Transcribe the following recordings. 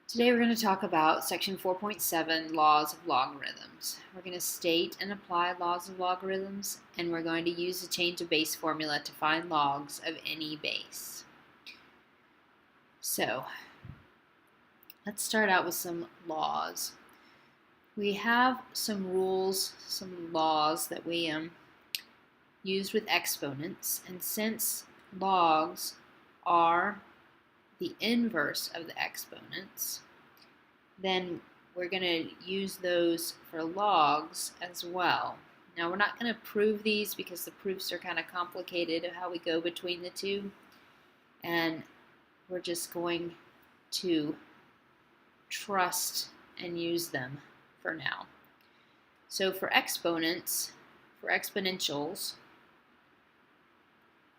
Today we're going to talk about section 4.7, laws of logarithms. We're going to state and apply laws of logarithms, and we're going to use the change of base formula to find logs of any base. So, let's start out with some laws. We have some rules, some laws that we use with exponents, and since logs are the inverse of the exponents, then we're going to use those for logs as well. Now we're not going to prove these because the proofs are kind of complicated of how we go between the two, and we're just going to trust and use them for now. So for exponents, for exponentials,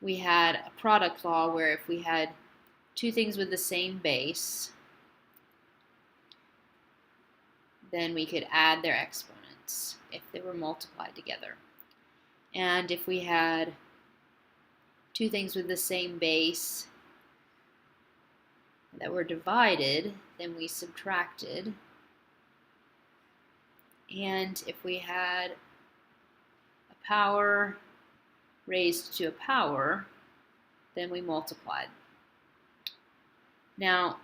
we had a product law where if we had two things with the same base, then we could add their exponents if they were multiplied together. And if we had two things with the same base that were divided, then we subtracted. And if we had a power raised to a power, then we multiplied. Now,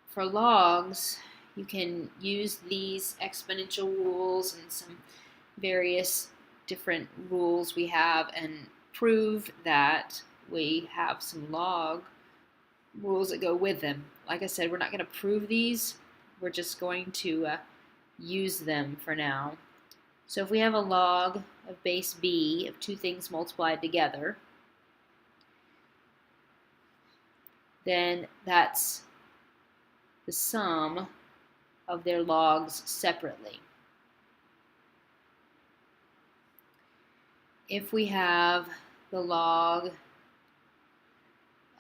for logs, you can use these exponential rules and some various different rules we have and prove that we have some log rules that go with them. Like I said, we're not going to prove these. We're just going to use them for now. So if we have a log of base b of two things multiplied together, then that's the sum of their logs separately. If we have the log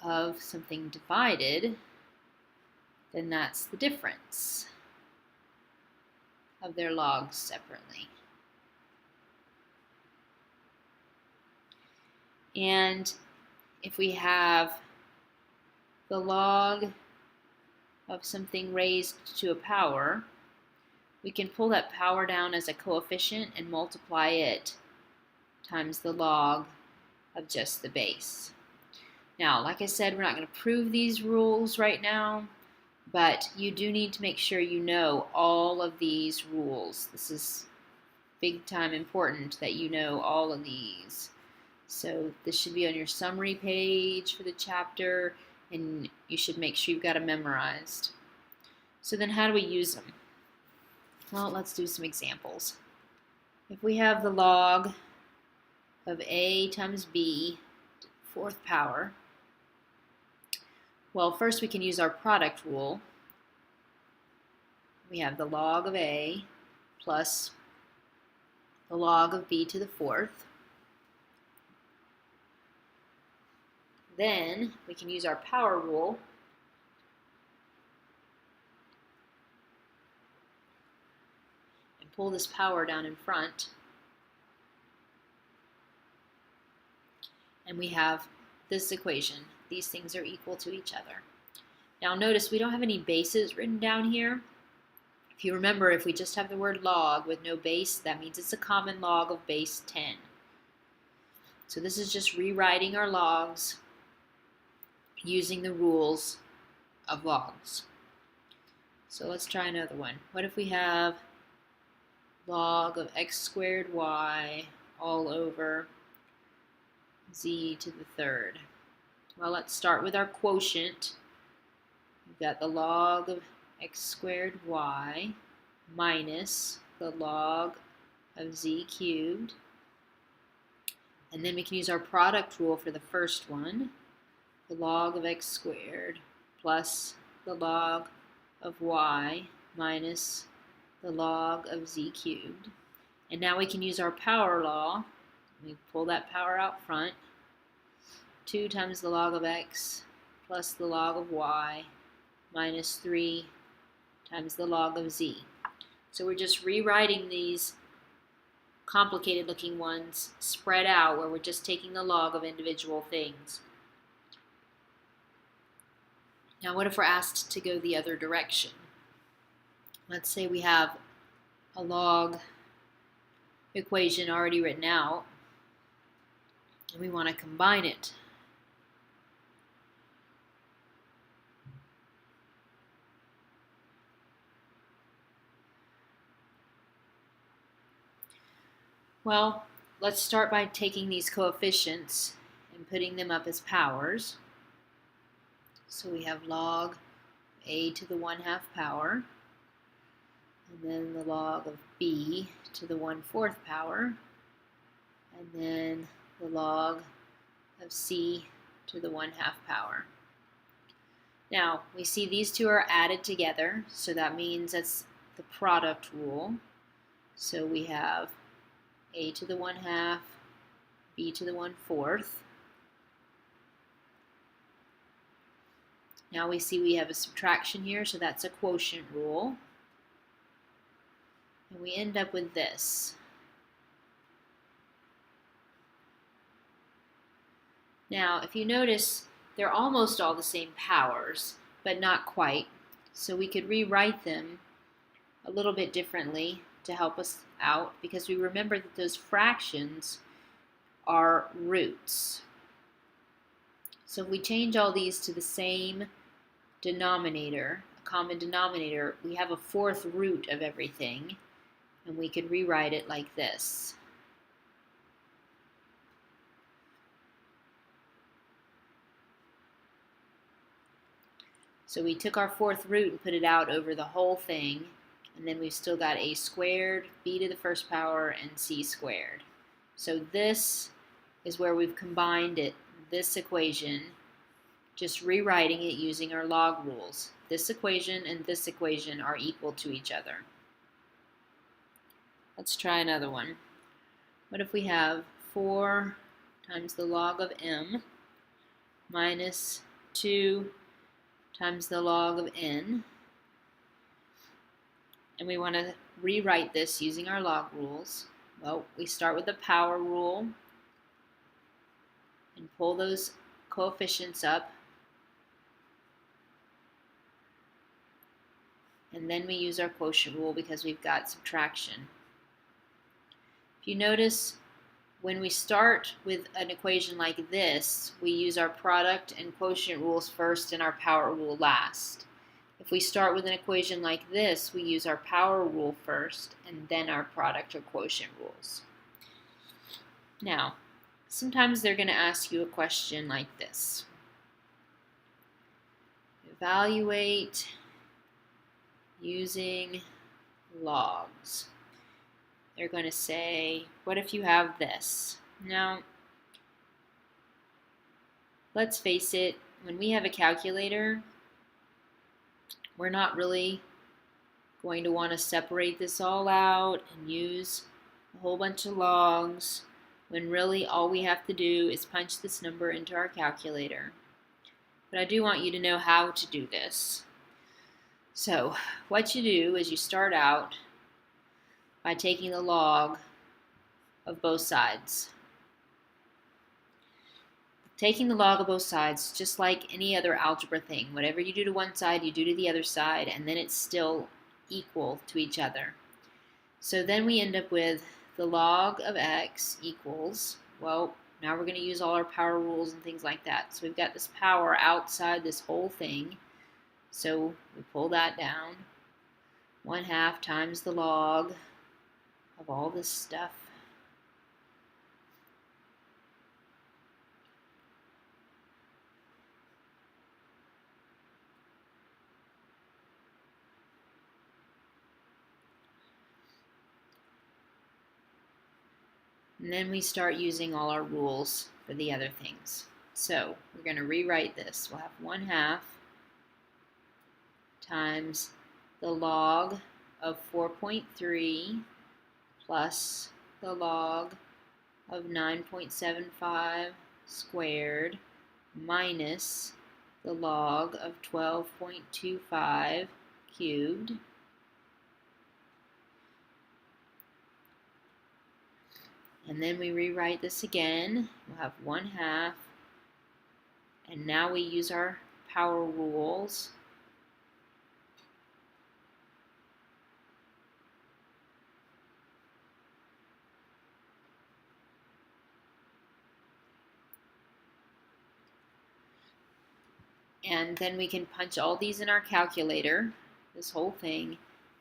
of something divided, then that's the difference of their logs separately. And if we have the log of something raised to a power, we can pull that power down as a coefficient and multiply it times the log of just the base. Now, like I said, we're not going to prove these rules right now, but you do need to make sure you know all of these rules. This is big time important that you know all of these. So this should be on your summary page for the chapter, and you should make sure you've got them memorized. So then how do we use them? Well, let's do some examples. If we have the log of a times b to the fourth power, well, first we can use our product rule. We have the log of a plus the log of b to the fourth. Then we can use our power rule and pull this power down in front. And we have this equation. These things are equal to each other. Now notice we don't have any bases written down here. If you remember, if we just have the word log with no base, that means it's a common log of base 10. So this is just rewriting our logs using the rules of logs. So let's try another one. What if we have log of x squared y all over z to the third? Well, let's start with our quotient. We've got the log of x squared y minus the log of z cubed. And then we can use our product rule for the first one. The log of x squared plus the log of y minus the log of z cubed. And now we can use our power law. We pull that power out front. 2 times the log of x plus the log of y minus 3 times the log of z. So we're just rewriting these complicated looking ones spread out where we're just taking the log of individual things. Now what if we're asked to go the other direction? let's say we have a log equation already written out, and we want to combine it. Well, let's start by taking these coefficients and putting them up as powers. So we have log a to the 1/2 power, and then the log of b to the 1/4 power, and then the log of c to the 1/2 power. Now, we see these two are added together, so that means that's the product rule. So we have a to the 1/2, b to the 1/4. Now we see we have a subtraction here, so that's a quotient rule. And we end up with this. Now, if you notice, they're almost all the same powers, but not quite. So we could rewrite them a little bit differently to help us out, because we remember that those fractions are roots. So if we change all these to the same denominator, a common denominator, we have a fourth root of everything, and we could rewrite it like this. So we took our fourth root and put it out over the whole thing, and then we've still got a squared, b to the 1st power, and c squared. So this is where we've combined it, this equation, just rewriting it using our log rules. This equation and this equation are equal to each other. Let's try another one. What if we have 4 times the log of m minus 2 times the log of n, and we want to rewrite this using our log rules? Well, we start with the power rule and pull those coefficients up, and then we use our quotient rule because we've got subtraction. If you notice, when we start with an equation like this, we use our product and quotient rules first and our power rule last. If we start with an equation like this, we use our power rule first and then our product or quotient rules. Now, sometimes they're going to ask you a question like this. Evaluate using logs. They're going to say, what if you have this? Now, let's face it, when we have a calculator, we're not really going to want to separate this all out and use a whole bunch of logs, when really all we have to do is punch this number into our calculator. But I do want you to know how to do this. So what you do is you start out by taking the log of both sides. Taking the log of both sides, just like any other algebra thing. Whatever you do to one side, you do to the other side, and then it's still equal to each other. So then we end up with the log of x equals, well, now we're going to use all our power rules and things like that. So we've got this power outside this whole thing. So we pull that down. 1/2 times the log of all this stuff. And then we start using all our rules for the other things. So we're going to rewrite this. We'll have 1/2 times the log of 4.3 plus the log of 9.75 squared minus the log of 12.25 cubed. And then we rewrite this again. We'll have 1/2. And now we use our power rules. And then we can punch all these in our calculator, this whole thing,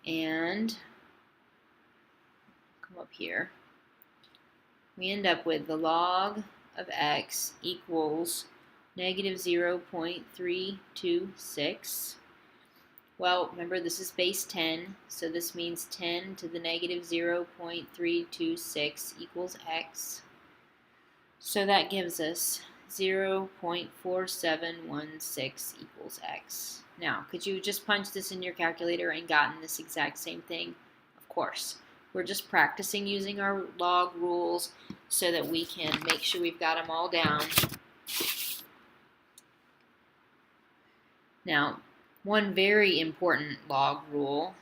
and come up here. We end up with the log of x equals negative 0.326. Well, remember this is base 10, so this means 10 to the negative 0.326 equals x. So that gives us 0.4716 equals x. Now, could you just punch this in your calculator and gotten this exact same thing? Of course. We're just practicing using our log rules so that we can make sure we've got them all down. Now, one very important log rule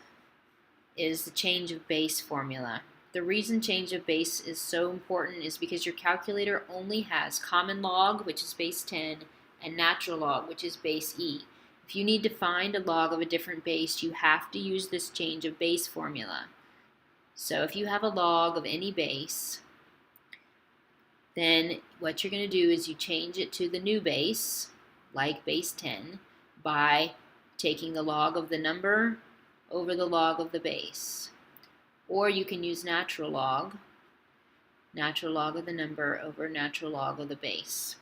is the change of base formula. The reason change of base is so important is because your calculator only has common log, which is base 10, and natural log, which is base e. If you need to find a log of a different base, you have to use this change of base formula. So if you have a log of any base, then what you're going to do is you change it to the new base, like base 10, by taking the log of the number over the log of the base. Or you can use natural log of the number over natural log of the base.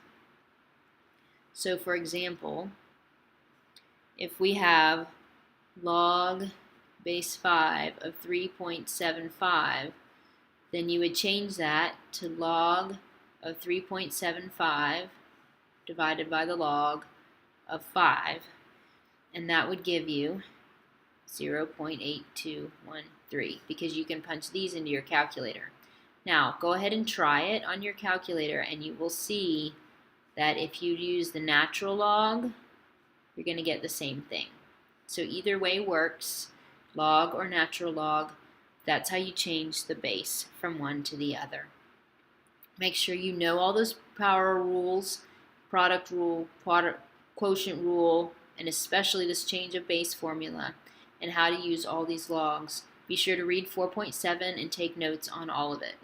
So for example, if we have log base 5 of 3.75, then you would change that to log of 3.75 divided by the log of 5, and that would give you 0.8213, because you can punch these into your calculator. Now, go ahead and try it on your calculator, and you will see that if you use the natural log, you're going to get the same thing. So either way works, log or natural log. That's how you change the base from one to the other. Make sure you know all those power rules, product rule, quotient rule, and especially this change of base formula, and how to use all these logs. Be sure to read 4.7 and take notes on all of it.